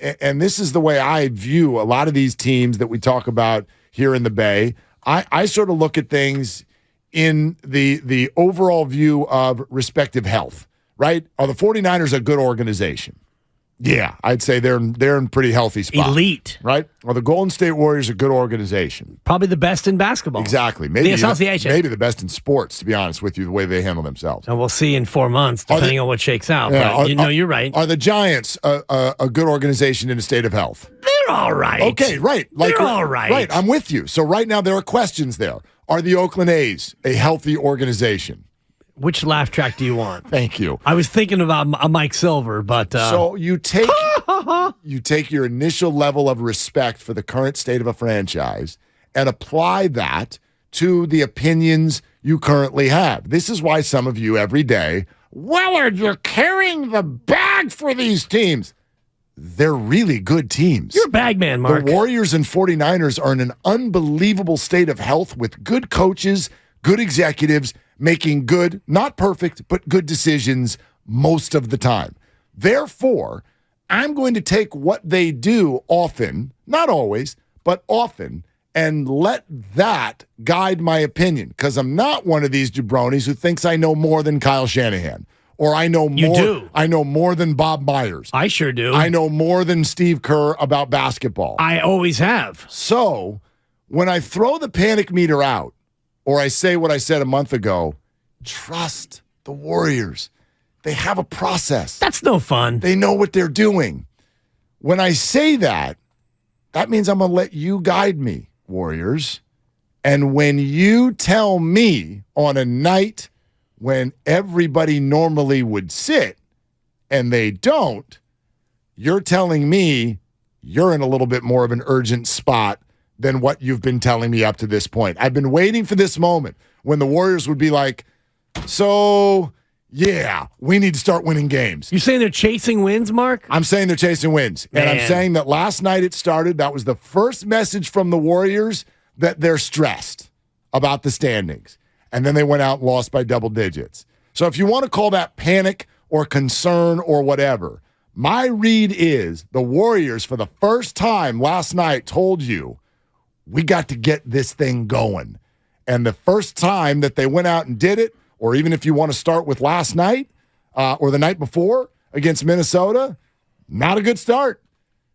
And this is the way I view a lot of these teams that we talk about here in the Bay. I sort of look at things in the overall view of respective health, right? Are the 49ers a good organization? Yeah, I'd say they're in pretty healthy spot. Elite. Right? Are the Golden State Warriors a good organization? Probably the best in basketball. Exactly. Maybe the association. Maybe the best in sports, to be honest with you, the way they handle themselves. And we'll see in 4 months, depending on what shakes out. Yeah, but you're right. Are the Giants a good organization in a state of health? They're all right. Okay, right. They're all right. Right, I'm with you. So right now there are questions there. Are the Oakland A's a healthy organization? Which laugh track do you want? Thank you. I was thinking about a Mike Silver, but... So you take your initial level of respect for the current state of a franchise and apply that to the opinions you currently have. This is why some of you every day, Willard, you're carrying the bag for these teams. They're really good teams. You're a bag man, Mark. The Warriors and 49ers are in an unbelievable state of health with good coaches, good executives, making good, not perfect, but good decisions most of the time. Therefore, I'm going to take what they do often, not always, but often, and let that guide my opinion, because I'm not one of these jabronis who thinks I know more than Kyle Shanahan, or I know more. You do. I know more than Bob Myers. I sure do. I know more than Steve Kerr about basketball. I always have. So when I throw the panic meter out, or I say what I said a month ago, trust the Warriors. They have a process. That's no fun. They know what they're doing. When I say that, that means I'm going to let you guide me, Warriors. And when you tell me on a night when everybody normally would sit and they don't, you're telling me you're in a little bit more of an urgent spot than what you've been telling me up to this point. I've been waiting for this moment when the Warriors would be like, so, yeah, we need to start winning games. You're saying they're chasing wins, Mark? I'm saying they're chasing wins. Man. And I'm saying that last night it started. That was the first message from the Warriors that they're stressed about the standings. And then they went out and lost by double digits. So if you want to call that panic or concern or whatever, my read is the Warriors, for the first time last night, told you, we got to get this thing going. And the first time that they went out and did it, or even if you want to start with last night or the night before against Minnesota, not a good start.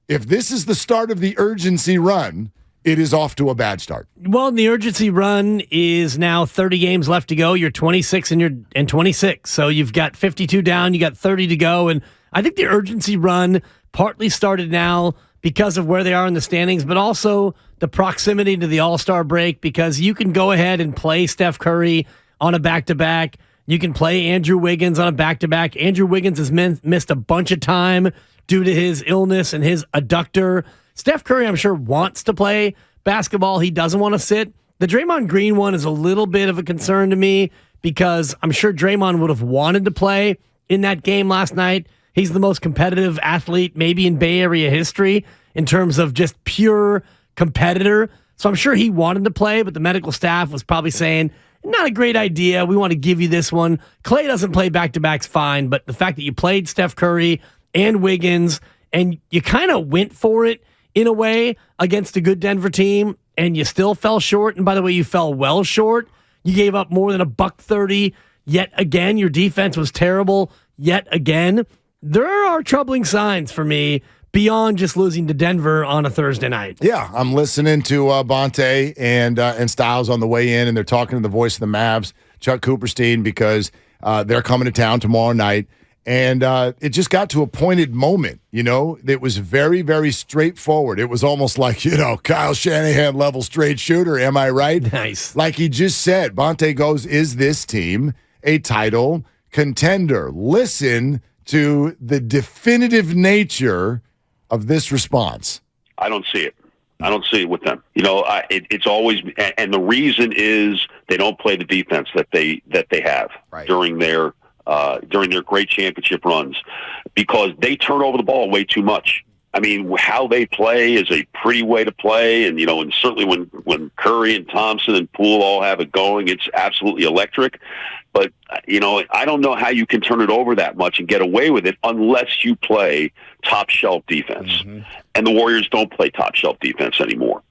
If this is the start of the urgency run, it is off to a bad start. Well, the urgency run is now 30 games left to go. You're 26 and 26. So you've got 52 down, you got 30 to go. And I think the urgency run partly started now because of where they are in the standings, but also the proximity to the All-Star break, because you can go ahead and play Steph Curry on a back-to-back. You can play Andrew Wiggins on a back-to-back. Andrew Wiggins has missed a bunch of time due to his illness and his adductor. Steph Curry, I'm sure, wants to play basketball. He doesn't want to sit. The Draymond Green one is a little bit of a concern to me, because I'm sure Draymond would have wanted to play in that game last night. He's the most competitive athlete maybe in Bay Area history in terms of just pure competitor. So I'm sure he wanted to play, but the medical staff was probably saying, not a great idea. We want to give you this one. Klay doesn't play back-to-backs fine, but the fact that you played Steph Curry and Wiggins and you kind of went for it in a way against a good Denver team and you still fell short. And by the way, you fell well short. You gave up more than $130 yet again. Your defense was terrible yet again. There are troubling signs for me beyond just losing to Denver on a Thursday night. Yeah, I'm listening to Bonte and Styles on the way in, and they're talking to the voice of the Mavs, Chuck Cooperstein, because they're coming to town tomorrow night. And it just got to a pointed moment, it was very, very straightforward. It was almost like, Kyle Shanahan level straight shooter, am I right? Nice. Like he just said, Bonte goes, is this team a title contender? Listen to the definitive nature of this response. I don't see it. I don't see it with them. It's always, and the reason is they don't play the defense that they have right. during their great championship runs, because they turn over the ball way too much. I mean, how they play is a pretty way to play. And, and certainly when Curry and Thompson and Poole all have it going, it's absolutely electric. But, I don't know how you can turn it over that much and get away with it unless you play top shelf defense. Mm-hmm. And the Warriors don't play top shelf defense anymore.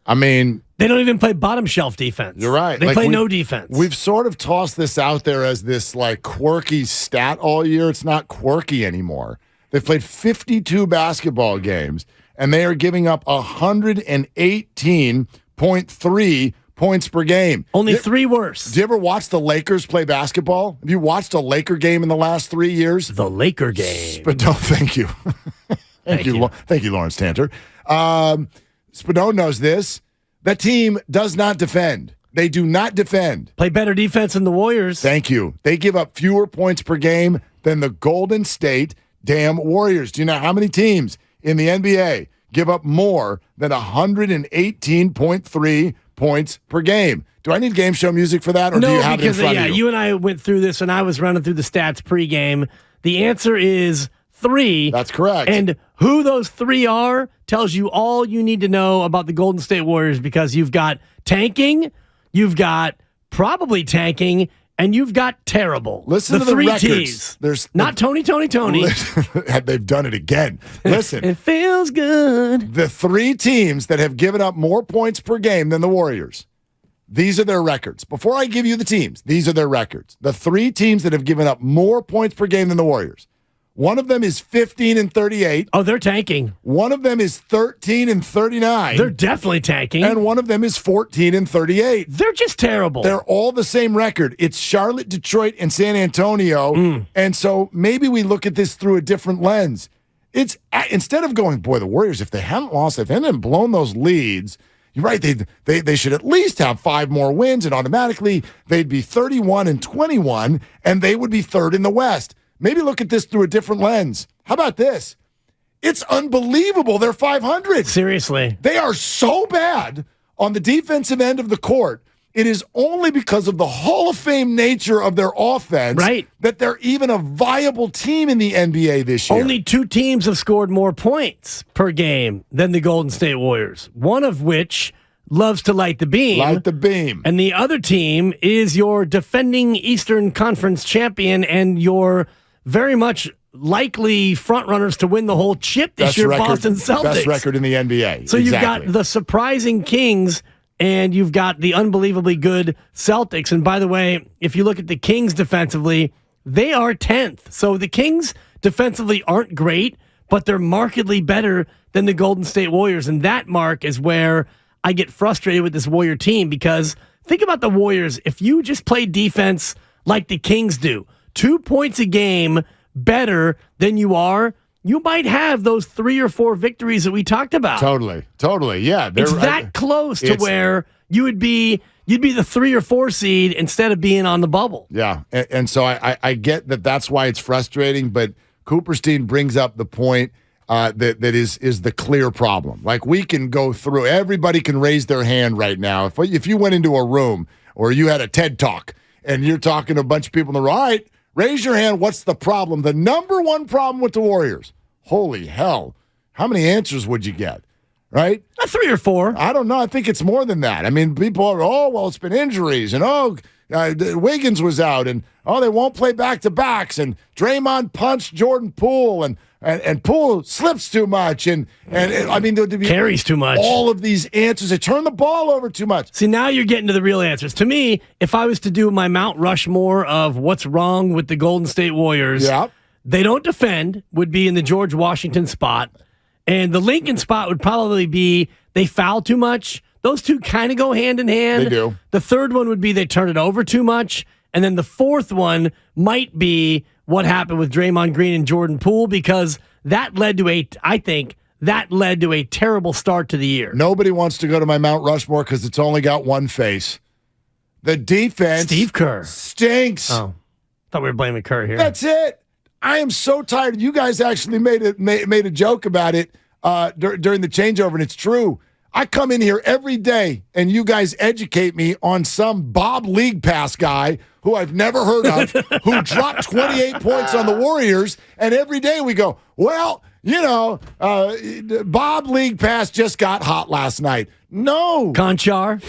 I mean, they don't even play bottom shelf defense. You're right. They play no defense. We've sort of tossed this out there as this quirky stat all year. It's not quirky anymore. They've played 52 basketball games, and they are giving up 118.3 points per game. Only three worse. Do you ever watch the Lakers play basketball? Have you watched a Laker game in the last 3 years? The Laker game. Thank you. Thank you, Lawrence Tanter. Spadone knows this. That team does not defend. They do not defend. Play better defense than the Warriors. Thank you. They give up fewer points per game than the Golden State damn Warriors. Do you know how many teams in the NBA give up more than 118.3 points per game? Do I need game show music for that, or do you have it in front of you? You and I went through this, and I was running through the stats pregame. The answer is 3. That's correct. And who those 3 are tells you all you need to know about the Golden State Warriors, because you've got tanking, you've got probably tanking, and you've got terrible. Listen to the 3 records. T's. There's not Tony. They've done it again. Listen. It feels good. The 3 teams that have given up more points per game than the Warriors, these are their records. Before I give you the teams, these are their records. The 3 teams that have given up more points per game than the Warriors. One of them is 15-38. Oh, they're tanking. One of them is 13-39. They're definitely tanking. And one of them is 14-38. They're just terrible. They're all the same record. It's Charlotte, Detroit, and San Antonio. And so maybe we look at this through a different lens. It's instead of going, boy, the Warriors, if they hadn't lost, if they hadn't blown those leads, you're right, they should at least have 5 more wins, and automatically they'd be 31-21, and they would be third in the West. Maybe look at this through a different lens. How about this? It's unbelievable. They're 500. Seriously. They are so bad on the defensive end of the court. It is only because of the Hall of Fame nature of their offense that they're even a viable team in the NBA this year. Only 2 teams have scored more points per game than the Golden State Warriors, one of which loves to light the beam. Light the beam. And the other team is your defending Eastern Conference champion and your very much likely frontrunners to win the whole chip this year, Boston Celtics. Best record in the NBA. So you've got the surprising Kings, and you've got the unbelievably good Celtics. And by the way, if you look at the Kings defensively, they are 10th. So the Kings defensively aren't great, but they're markedly better than the Golden State Warriors. And that, Mark, is where I get frustrated with this Warrior team, because think about the Warriors. If you just play defense like the Kings do, 2 points a game better than you might have those 3 or 4 victories that we talked about. Totally. Yeah. It's that close to where you'd be the 3 or 4 seed instead of being on the bubble. Yeah. And so I get that that's why it's frustrating, but Cooperstein brings up the point that is the clear problem. Like, we can go through, everybody can raise their hand right now. If you went into a room or you had a TED Talk and you're talking to a bunch of people in the room, all right, raise your hand. What's the problem? The number one problem with the Warriors. Holy hell. How many answers would you get? Right? 3 or 4. I don't know. I think it's more than that. I mean, people are, it's been injuries, and Wiggins was out, and they won't play back-to-backs, and Draymond punched Jordan Poole, and Poole slips too much, and I mean, there'd be carries too much. All of these answers. They turn the ball over too much. See, now you're getting to the real answers. To me, if I was to do my Mount Rushmore of what's wrong with the Golden State Warriors, they don't defend, would be in the George Washington spot. And the Lincoln spot would probably be they foul too much. Those two kind of go hand in hand. They do. The third one would be they turn it over too much. And then the fourth one might be what happened with Draymond Green and Jordan Poole, because that led to a terrible start to the year. Nobody wants to go to my Mount Rushmore because it's only got one face. The defense. Steve Kerr. Stinks. Oh, thought we were blaming Kerr here. That's it. I am so tired. You guys actually made a joke about it during the changeover, and it's true. I come in here every day, and you guys educate me on some Bob League Pass guy who I've never heard of, who dropped 28 points on the Warriors, and every day we go, well, Bob League Pass just got hot last night. No. Conchar.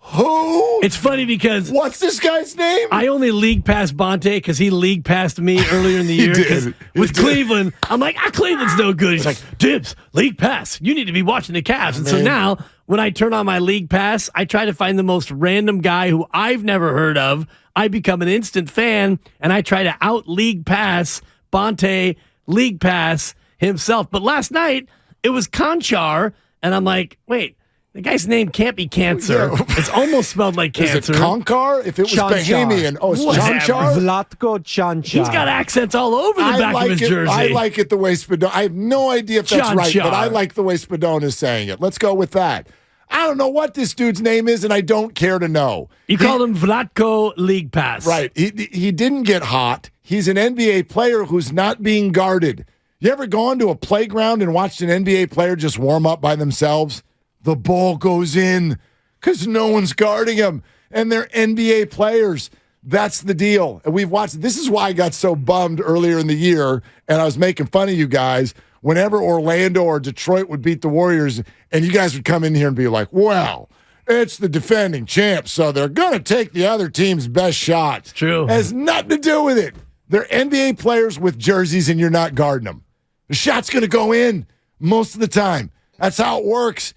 Who? It's funny because what's this guy's name? I only league passed Bonte because he league passed me earlier in the year. With Cleveland, I'm like, Cleveland's no good. He's like, Dibs, league pass. You need to be watching the Cavs. And so now, when I turn on my league pass, I try to find the most random guy who I've never heard of. I become an instant fan, and I try to out league pass Bonte league pass himself. But last night, it was Conchar, and I'm like, wait. The guy's name can't be Cancer. Yeah. It's almost spelled like Cancer. Is it Concar? If it was Bahamian. Oh, it's Chanchar? Vlatko Chanchar. He's got accents all over the back of his jersey. I like it the way Spadona. I have no idea if that's right, but I like the way Spadona is saying it. Let's go with that. I don't know what this dude's name is, and I don't care to know. You called him Vlatko League Pass. Right. He didn't get hot. He's an NBA player who's not being guarded. You ever gone to a playground and watched an NBA player just warm up by themselves? The ball goes in because no one's guarding them, and they're NBA players. That's the deal. And we've watched. This is why I got so bummed earlier in the year, and I was making fun of you guys whenever Orlando or Detroit would beat the Warriors, and you guys would come in here and be like, well, it's the defending champs, so they're going to take the other team's best shot. True. It has nothing to do with it. They're NBA players with jerseys, and you're not guarding them. The shot's going to go in most of the time. That's how it works.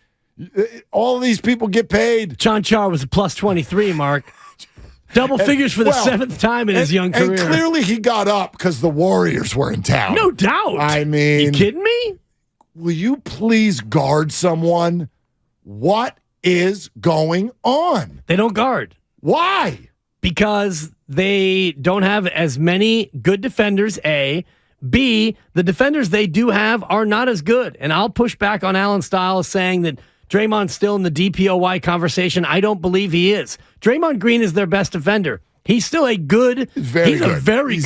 All of these people get paid. Chanchar was a plus 23, Mark. Double figures for the seventh time in his young career. And clearly he got up because the Warriors were in town. No doubt. I mean. You kidding me? Will you please guard someone? What is going on? They don't guard. Why? Because they don't have as many good defenders, A. B, the defenders they do have are not as good. And I'll push back on Alan Stiles saying that Draymond's still in the DPOY conversation. I don't believe he is. Draymond Green is their best defender. He's still a good. He's a very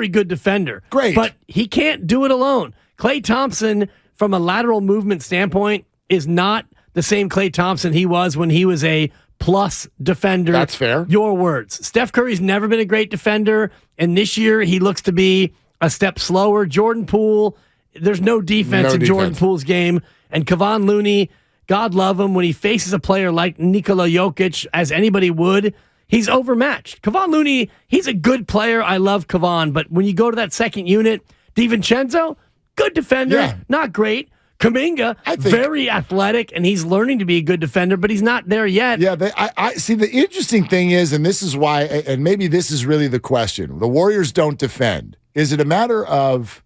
good defender. Great. But he can't do it alone. Klay Thompson, from a lateral movement standpoint, is not the same Klay Thompson he was when he was a plus defender. That's fair. Your words. Steph Curry's never been a great defender, and this year he looks to be a step slower. Jordan Poole, there's no defense in Jordan Poole's game. And Kevon Looney, God love him, when he faces a player like Nikola Jokic, as anybody would, he's overmatched. Kevon Looney, he's a good player. I love Kevon. But when you go to that second unit, DiVincenzo, good defender, not great. Kuminga, very athletic, and he's learning to be a good defender, but he's not there yet. Yeah, I see. The interesting thing is, and this is why, and maybe this is really the question, the Warriors don't defend. Is it a matter of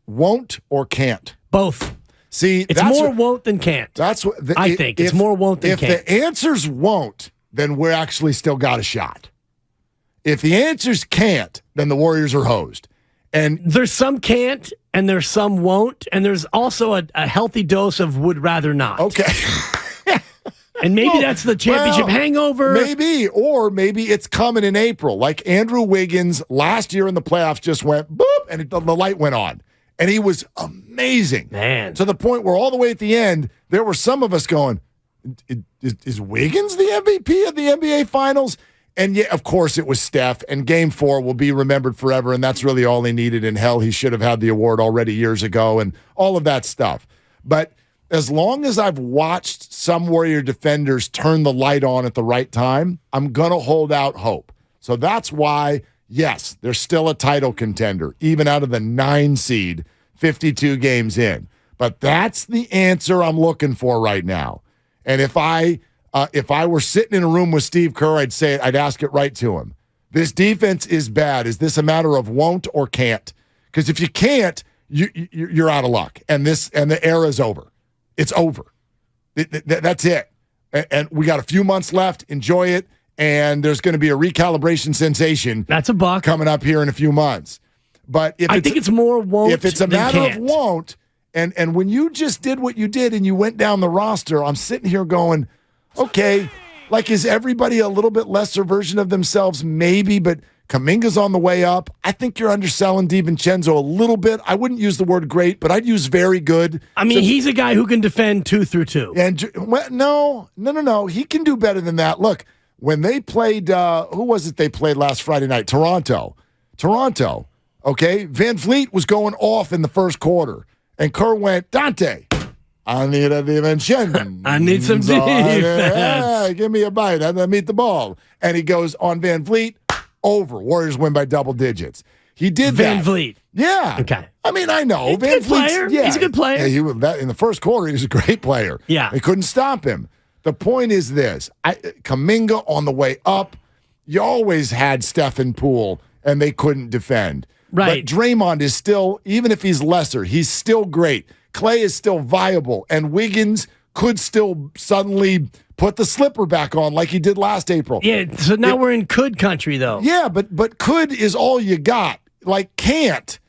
won't or can't? Both. See, it's more won't than can't. That's what I think. It's more won't than can't. If the answer's won't, then we're actually still got a shot. If the answer's can't, then the Warriors are hosed. And there's some can't, and there's some won't, and there's also a healthy dose of would rather not. Okay. And maybe that's the championship hangover. Maybe, or maybe it's coming in April. Like Andrew Wiggins last year in the playoffs just went boop, and the light went on. And he was amazing. Man. To the point where all the way at the end, there were some of us going, is Wiggins the MVP of the NBA Finals? And yeah, of course it was Steph, and Game 4 will be remembered forever, and that's really all he needed. And hell, he should have had the award already years ago, and all of that stuff. But as long as I've watched some Warrior defenders turn the light on at the right time, I'm going to hold out hope. So that's why, yes, they're still a title contender, even out of the 9 seed, 52 games in. But that's the answer I'm looking for right now. And if I were sitting in a room with Steve Kerr, I'd ask it right to him. This defense is bad. Is this a matter of won't or can't? Because if you can't, you're out of luck, and the era is over. It's over. That's it. And we got a few months left. Enjoy it. And there's going to be a recalibration sensation. That's a buck coming up here in a few months. But I think it's more won't. If it's a matter of won't, and when you just did what you did and you went down the roster, I'm sitting here going, okay, like, is everybody a little bit lesser version of themselves? Maybe, but Kuminga's on the way up. I think you're underselling DiVincenzo a little bit. I wouldn't use the word great, but I'd use very good. I mean, he's a guy who can defend 2 through 2. And no. He can do better than that. Look, when they played, who was it they played last Friday night? Toronto. Okay? Van Vliet was going off in the first quarter, and Kerr went, Dante, I need a dimension. I need some defense. Yeah, give me a bite. I'm going to meet the ball. And he goes on Van Vliet, over. Warriors win by double digits. He did Van that. Vliet. Yeah. Okay. I mean, I know. He's Van a good player. Yeah. He's a good player. Yeah, in the first quarter, he was a great player. Yeah. They couldn't stop him. The point is this. Kuminga on the way up, you always had Stephen Poole, and they couldn't defend. Right. But Draymond is still, even if he's lesser, he's still great. Clay is still viable, and Wiggins could still suddenly put the slipper back on like he did last April. Yeah, so now we're in could country, though. Yeah, but could is all you got. Like can't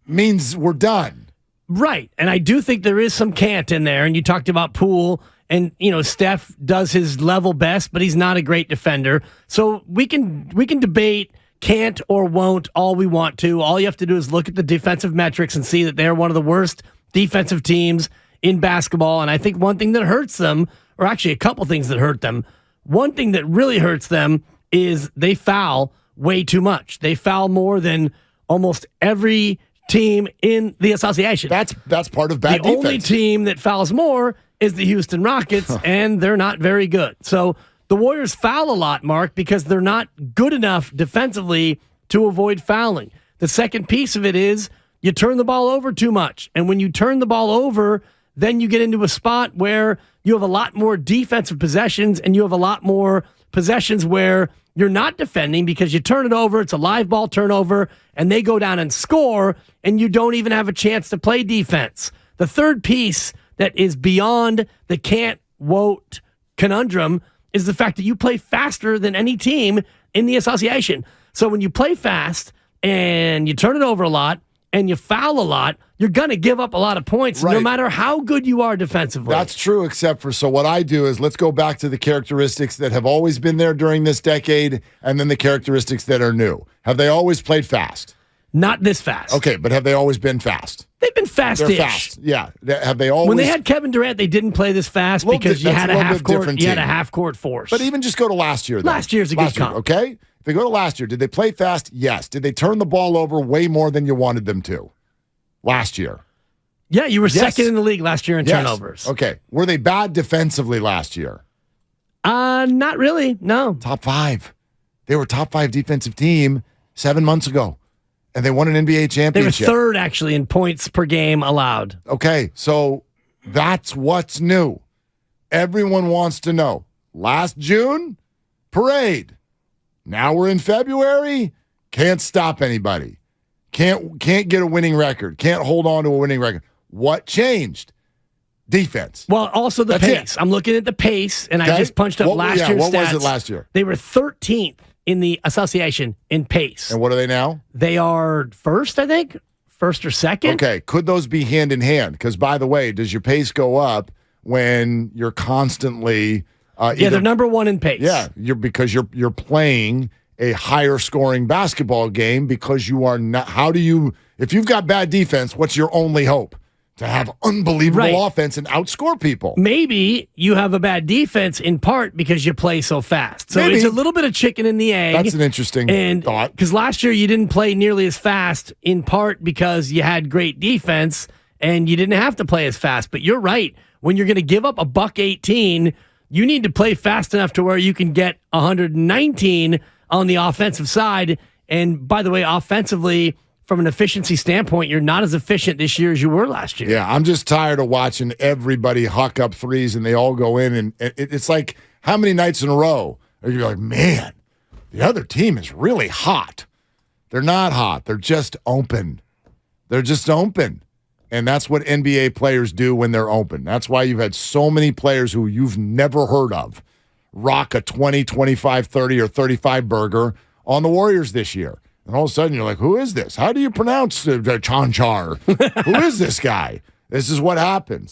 means we're done. Right, and I do think there is some can't in there, and you talked about Poole, and, Steph does his level best, but he's not a great defender. So we can debate can't or won't all we want to. All you have to do is look at the defensive metrics and see that they're one of the worst defensive teams in basketball. And I think one thing that hurts them, or actually a couple things that hurt them, one thing that really hurts them is they foul way too much. They foul more than almost every team in the association. That's part of bad defense. The only team that fouls more is the Houston Rockets, and they're not very good. So the Warriors foul a lot, Mark, because they're not good enough defensively to avoid fouling. The second piece of it is you turn the ball over too much. And when you turn the ball over, then you get into a spot where you have a lot more defensive possessions, and you have a lot more possessions where you're not defending because you turn it over, it's a live ball turnover, and they go down and score, and you don't even have a chance to play defense. The third piece that is beyond the can't-won't conundrum is the fact that you play faster than any team in the association. So when you play fast and you turn it over a lot and you foul a lot, you're going to give up a lot of points no matter how good you are defensively. That's true, so what I do is let's go back to the characteristics that have always been there during this decade and then the characteristics that are new. Have they always played fast? Not this fast. Okay, but have they always been fast? They've been fast-ish. They're fast, yeah. Have they always? When they had Kevin Durant, they didn't play this fast because you had a half-court force. But even just go to last year, though. Last year's a good comp. Okay? If they go to last year, did they play fast? Yes. Did they turn the ball over way more than you wanted them to last year? Yeah, you were second in the league last year in turnovers. Okay. Were they bad defensively last year? Not really, no. Top 5. They were top 5 defensive team 7 months ago, and they won an NBA championship. They were third, actually, in points per game allowed. Okay, so that's what's new. Everyone wants to know. Last June, parade. Now we're in February, can't stop anybody. Can't get a winning record. Can't hold on to a winning record. What changed? Defense. Well, also the pace. I'm looking at the pace, and I just punched up last year's stats. What was it last year? They were 13th in the association in pace. And what are they now? They are first, I think. First or second. Okay. Could those be hand in hand? Because, by the way, does your pace go up when you're constantly they're number one in pace. Yeah, because you're playing a higher scoring basketball game because you are not. If you've got bad defense, what's your only hope? To have unbelievable offense and outscore people. Maybe you have a bad defense in part because you play so fast. So it's a little bit of chicken and the egg. That's an interesting thought. Because last year you didn't play nearly as fast in part because you had great defense and you didn't have to play as fast. But you're right. When you're going to give up a $118, you need to play fast enough to where you can get 119 on the offensive side. And by the way, offensively, from an efficiency standpoint, you're not as efficient this year as you were last year. Yeah, I'm just tired of watching everybody huck up threes and they all go in. And it's like, how many nights in a row are you like, man, the other team is really hot. They're not hot. They're just open. They're just open. And that's what NBA players do when they're open. That's why you've had so many players who you've never heard of rock a 20, 25, 30, or 35 burger on the Warriors this year. And all of a sudden, you're like, who is this? How do you pronounce Chanchar? Who is this guy? This is what happens.